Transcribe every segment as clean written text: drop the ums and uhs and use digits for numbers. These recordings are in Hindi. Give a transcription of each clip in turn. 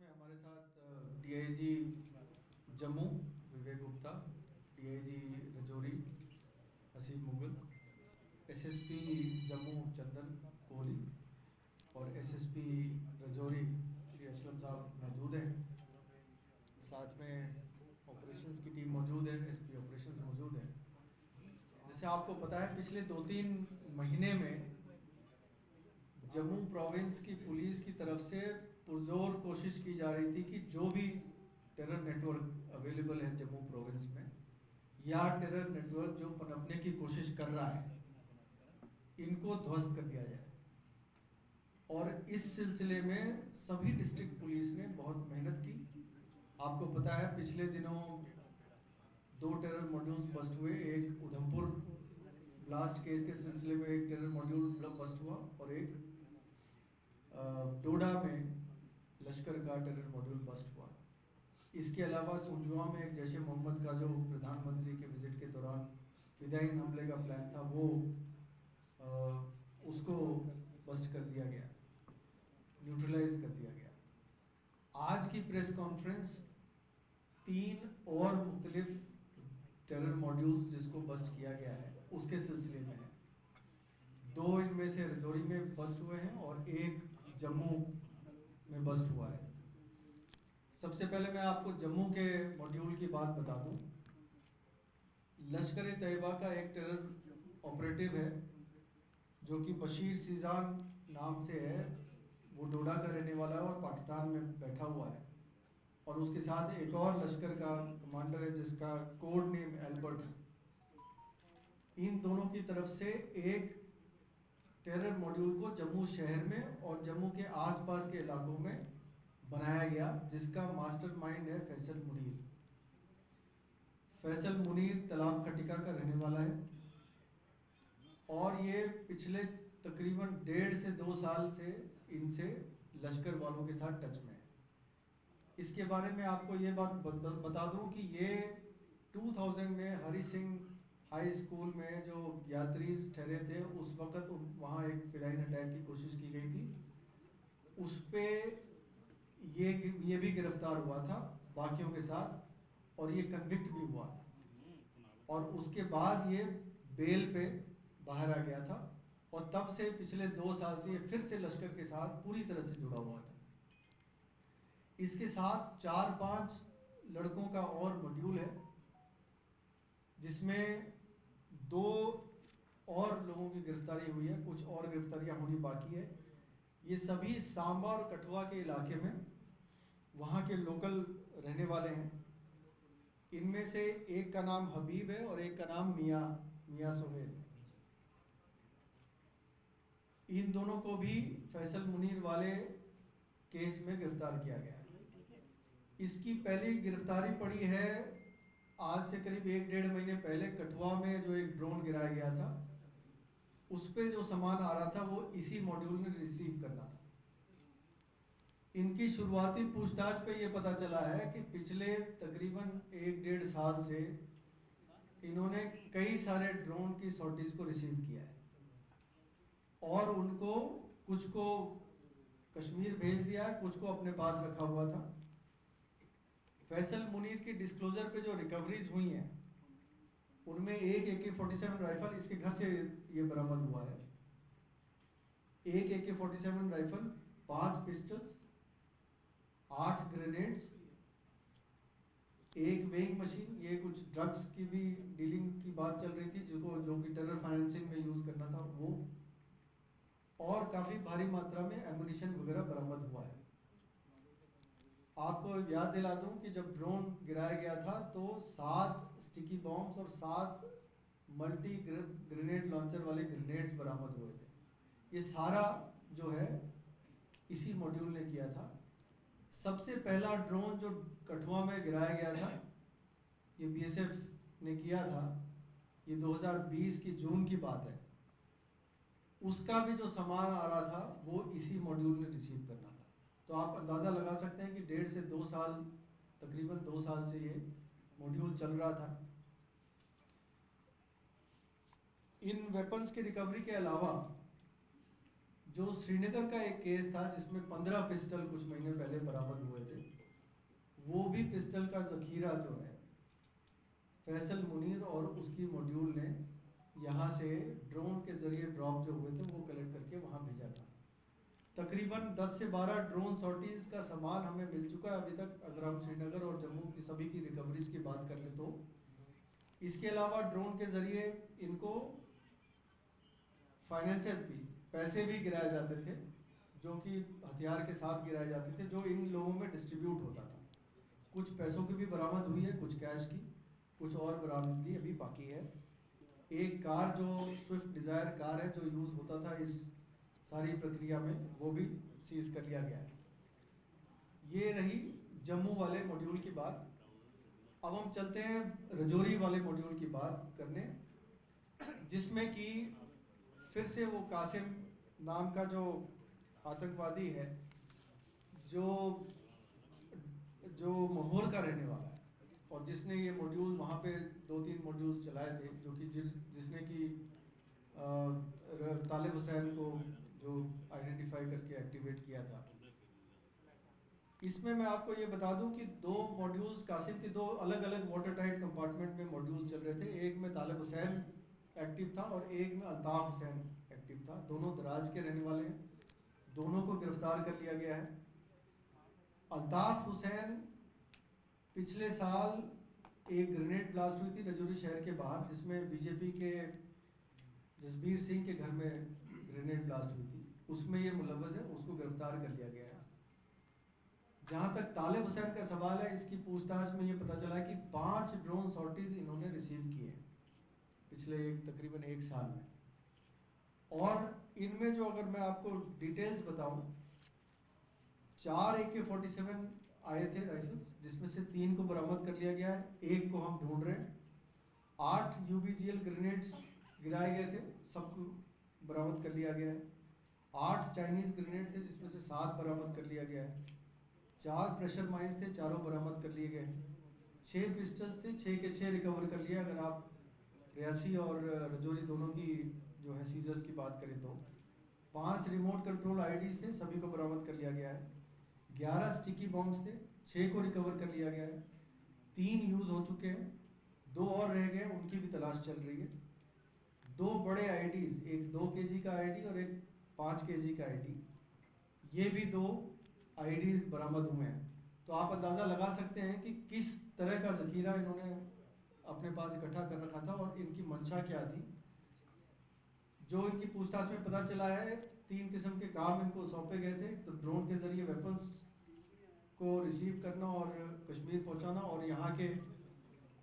में हमारे साथ डीआईजी जम्मू विवेक गुप्ता, डीआईजी रजौरी हसीब मुगल, एसएसपी जम्मू चंदन कोहली और एसएसपी रजौरी श्री असलम साहब मौजूद हैं। साथ में ऑपरेशंस की टीम मौजूद है, एसपी ऑपरेशंस मौजूद है। जैसे आपको पता है, पिछले 2-3 महीने में जम्मू प्रोविंस की पुलिस की तरफ से पुरजोर कोशिश की जा रही थी कि जो भी टेरर नेटवर्क अवेलेबल है जम्मू प्रोविंस में या टेरर नेटवर्क जो पनपने की कोशिश कर रहा है, इनको ध्वस्त कर दिया जाए। और इस सिलसिले में सभी डिस्ट्रिक्ट पुलिस ने बहुत मेहनत की। आपको पता है, पिछले दिनों 2 टेरर मॉड्यूल्स बस्ट हुए। एक उधमपुर ब्लास्ट केस के सिलसिले में एक टेरर मॉड्यूल बस्ट हुआ और एक डोडा में लश्कर का टेरर मॉड्यूल बस्ट हुआ। इसके अलावा सुंजुआ में एक जैश ए मोहम्मद का जो प्रधानमंत्री के विजिट के दौरान फिदाइन हमले का प्लान था, वो उसको बस्ट कर दिया गया, न्यूट्रलाइज कर दिया गया। आज की प्रेस कॉन्फ्रेंस 3 और मुख्तलिफ टेरर मॉड्यूल्स जिसको बस्ट किया गया है उसके सिलसिले में है। 2 इनमें से रजौरी में बस्ट हुए हैं और एक जम्मू में बस्ट हुआ है। सबसे पहले मैं आपको जम्मू के मॉड्यूल की बात बता दूं। लश्कर ए तैयबा का एक टेरर ऑपरेटिव है जो कि बशीर सीजान नाम से है। वो डोडा का रहने वाला है और पाकिस्तान में बैठा हुआ है। और उसके साथ एक और लश्कर का कमांडर है जिसका कोड नेम एल्बर्ट है। इन दोनों की तरफ से एक टेरर मॉड्यूल को जम्मू शहर में और जम्मू के आसपास के इलाकों में बनाया गया, जिसका मास्टरमाइंड है फैसल मुनीर। फैसल मुनीर तलाब खटिका का रहने वाला है और ये पिछले तकरीबन 1.5 से 2 साल से इनसे लश्कर वालों के साथ टच में है। इसके बारे में आपको ये बात बता दूं कि ये 2000 में हरी सिंह हाई स्कूल में जो यात्री ठहरे थे, उस वक़्त वहाँ एक फिदाइन अटैक की कोशिश की गई थी। उस पर ये भी गिरफ्तार हुआ था बाकियों के साथ और ये कन्विक्ट भी हुआ था। और उसके बाद ये बेल पे बाहर आ गया था और तब से पिछले 2 साल से ये फिर से लश्कर के साथ पूरी तरह से जुड़ा हुआ था। इसके साथ 4-5 लड़कों का और मॉड्यूल है, जिसमें 2 और लोगों की गिरफ्तारी हुई है, कुछ और गिरफ्तारियां होनी बाकी है। ये सभी सांबा और कठुआ के इलाके में वहाँ के लोकल रहने वाले हैं। इनमें से एक का नाम हबीब है और एक का नाम मियाँ सुहेल है। इन दोनों को भी फैसल मुनीर वाले केस में गिरफ्तार किया गया है। इसकी पहली गिरफ्तारी पड़ी है आज से करीब 1-1.5 महीने पहले। कठुआ में जो एक ड्रोन गिराया गया था, उस पे जो सामान आ रहा था वो इसी मॉड्यूल ने रिसीव करना था। इनकी शुरुआती पूछताछ पे ये पता चला है कि पिछले तकरीबन 1-1.5 साल से इन्होंने कई सारे ड्रोन की सॉर्टीज को रिसीव किया है और उनको कुछ को कश्मीर भेज दिया है, कुछ को अपने पास रखा हुआ था। फैसल मुनीर की डिस्क्लोजर पे जो रिकवरीज हुई हैं, उनमें एक AK-47 राइफल इसके घर से ये बरामद हुआ है, एक AK-47 राइफल, 5 पिस्टल्स, 8 ग्रेनेड्स, एक वेइंग मशीन। ये कुछ ड्रग्स की भी डीलिंग की बात चल रही थी, जो कि टेरर फाइनेंसिंग में यूज करना था वो, और काफी भारी मात्रा में एमुनिशन वगैरह बरामद हुआ है। आपको याद दिला दूं कि जब ड्रोन गिराया गया था तो 7 स्टिकी बॉम्ब्स और 7 मल्टी ग्रेनेड लॉन्चर वाले ग्रेनेड्स बरामद हुए थे। ये सारा जो है इसी मॉड्यूल ने किया था। सबसे पहला ड्रोन जो कठुआ में गिराया गया था, ये BSF ने किया था। ये 2020 की जून की बात है। उसका भी जो सामान आ रहा था वो इसी मॉड्यूल ने रिसीव करना था। तो आप अंदाज़ा लगा सकते हैं कि 1.5 से 2 साल, तकरीबन 2 साल से ये मॉड्यूल चल रहा था। इन वेपन्स की रिकवरी के अलावा जो श्रीनगर का एक केस था जिसमें 15 पिस्टल कुछ महीने पहले बरामद हुए थे, वो भी पिस्टल का ज़खीरा जो है फैसल मुनीर और उसकी मॉड्यूल ने यहाँ से ड्रोन के ज़रिए ड्रॉप जो हुए थे वो कलेक्ट करके वहाँ भेजा था। तकरीबन 10 से 12 ड्रोन सॉर्टीज़ का सामान हमें मिल चुका है अभी तक, अगर हम श्रीनगर और जम्मू की सभी की रिकवरीज की बात कर लें तो। इसके अलावा ड्रोन के ज़रिए इनको फाइनेंसेस भी, पैसे भी गिराए जाते थे, जो कि हथियार के साथ गिराए जाते थे, जो इन लोगों में डिस्ट्रीब्यूट होता था। कुछ पैसों की भी बरामद हुई है, कुछ कैश की, कुछ और बरामदगी अभी बाकी है। एक कार जो स्विफ्ट डिज़ायर कार है जो यूज़ होता था इस सारी प्रक्रिया में, वो भी सीज कर लिया गया है। ये रही जम्मू वाले मॉड्यूल की बात। अब हम चलते हैं रजौरी वाले मॉड्यूल की बात करने, जिसमें कि फिर से वो कासिम नाम का जो आतंकवादी है, जो माहौर का रहने वाला है और जिसने ये मॉड्यूल वहाँ पे 2-3 मॉड्यूल्स चलाए थे, जो कि जिसने कि तालिब हुसैन को जो आइडेंटिफाई करके एक्टिवेट किया था। इसमें मैं आपको ये बता दूं कि 2 मॉड्यूल्स कासिम के 2 अलग अलग वाटर टाइट कंपार्टमेंट में मॉड्यूल्स चल रहे थे। एक में तालिब हुसैन एक्टिव था और एक में अल्ताफ़ हुसैन एक्टिव था। दोनों दराज के रहने वाले हैं, दोनों को गिरफ्तार कर लिया गया है। अल्ताफ़ हुसैन पिछले साल एक ग्रेनेड ब्लास्ट हुई थी रजौरी शहर के बाहर, जिसमें बीजेपी के जसबीर सिंह के घर में ग्रेनेड ब्लास्ट हुई थी, उसमें ये मुलव्वस है, उसको गिरफ्तार कर लिया गया है। जहाँ तक तालिब हुसैन का सवाल है, इसकी पूछताछ में ये पता चला है कि 5 ड्रोन सॉर्टीज़ इन्होंने रिसीव किए हैं पिछले तकरीबन 1 साल में। और इनमें जो, अगर मैं आपको डिटेल्स बताऊं, 4 AK-47 आए थे राइफल्स, जिसमें से 3 को बरामद कर लिया गया है, 1 को हम ढूंढ रहे हैं। 8 UBGL ग्रेनेड्स गिराए गए थे, सबको बरामद कर लिया गया है। 8 चाइनीज़ ग्रेनेड थे, जिसमें से 7 बरामद कर लिया गया है। 4 प्रेशर माइंस थे, चारों बरामद कर लिए गए। 6 पिस्टल्स थे, 6 के 6 रिकवर कर लिया। अगर आप रियासी और रजौरी दोनों की जो है सीजर्स की बात करें तो 5 रिमोट कंट्रोल IEDs थे, सभी को बरामद कर लिया गया है। 11 स्टिकी बॉम्ब्स थे, 6 को रिकवर कर लिया गया है। 3 यूज़ हो चुके हैं, 2 और रह गए, उनकी भी तलाश चल रही है। 2 बड़े IEDs, एक 2 kg का IED और एक 5 kg का IED, ये भी 2 IEDs बरामद हुए हैं। तो आप अंदाज़ा लगा सकते हैं कि किस तरह का ज़खीरा इन्होंने अपने पास इकट्ठा कर रखा था और इनकी मंशा क्या थी। जो इनकी पूछताछ में पता चला है, 3 किस्म के काम इनको सौंपे गए थे। तो ड्रोन के ज़रिए वेपन्स को रिसीव करना और कश्मीर पहुंचाना और यहाँ के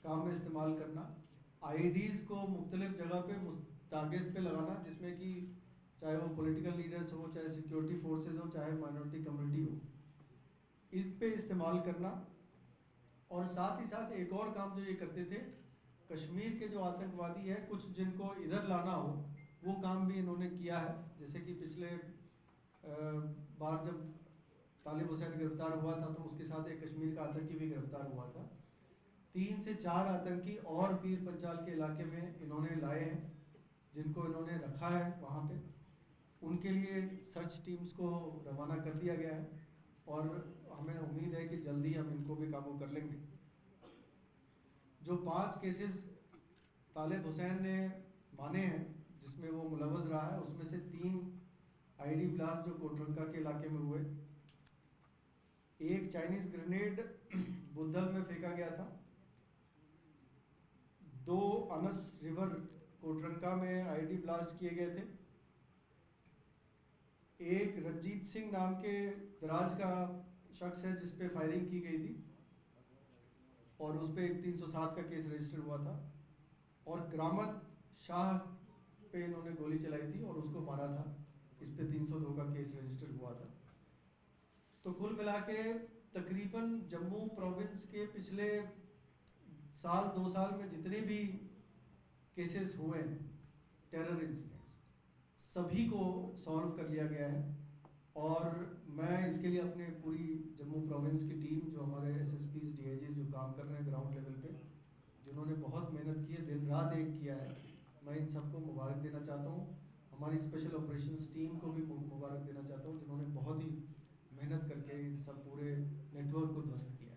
काम में इस्तेमाल करना। IEDs को मुख्तलिफ जगह पे टारगेट्स पे लगाना, जिसमें कि चाहे वो पॉलिटिकल लीडर्स हो, चाहे सिक्योरिटी फोर्सेस हो, चाहे माइनॉरिटी कम्युनिटी हो, इस पे इस्तेमाल करना। और साथ ही साथ एक और काम जो ये करते थे, कश्मीर के जो आतंकवादी हैं, कुछ जिनको इधर लाना हो, वो काम भी इन्होंने किया है। जैसे कि पिछले बार जब तालिब हुसैन गिरफ्तार हुआ था, तो उसके साथ एक कश्मीर का आतंकी भी गिरफ्तार हुआ था। 3 से 4 आतंकी और पीर पंचाल के इलाके में इन्होंने लाए हैं, जिनको इन्होंने रखा है वहाँ पे। उनके लिए सर्च टीम्स को रवाना कर दिया गया है और हमें उम्मीद है कि जल्दी हम इनको भी काबू कर लेंगे। जो 5 केसेस तालिब हुसैन ने माने हैं, जिसमें वो मुलव्वस रहा है, उसमें से 3 IED ब्लास्ट जो कोटरंका के इलाके में हुए, एक चाइनीज़ ग्रेनेड बुद्धल में फेंका गया था, 2 अनस रिवर कोटरंका में IED ब्लास्ट किए गए थे, एक रंजीत सिंह नाम के दराज का शख्स है जिस पे फायरिंग की गई थी और उस पर एक 307 का केस रजिस्टर हुआ था, और करामत शाह पे इन्होंने गोली चलाई थी और उसको मारा था, इस पे 302 का केस रजिस्टर हुआ था। तो कुल मिला के तकरीबन जम्मू प्रोविंस के पिछले साल 2 साल में जितने भी केसेस हुए हैं टेरर इंसिडेंट्स, सभी को सॉल्व कर लिया गया है। और मैं इसके लिए अपने पूरी जम्मू प्रोविंस की टीम, जो हमारे SSPs DIGs जो काम कर रहे हैं ग्राउंड लेवल पे, जिन्होंने बहुत मेहनत की है, दिन रात एक किया है, मैं इन सबको मुबारक देना चाहता हूँ। हमारी स्पेशल ऑपरेशंस टीम को भी मुबारक देना चाहता हूँ, जिन्होंने बहुत ही मेहनत करके इन सब पूरे नेटवर्क को ध्वस्त किया।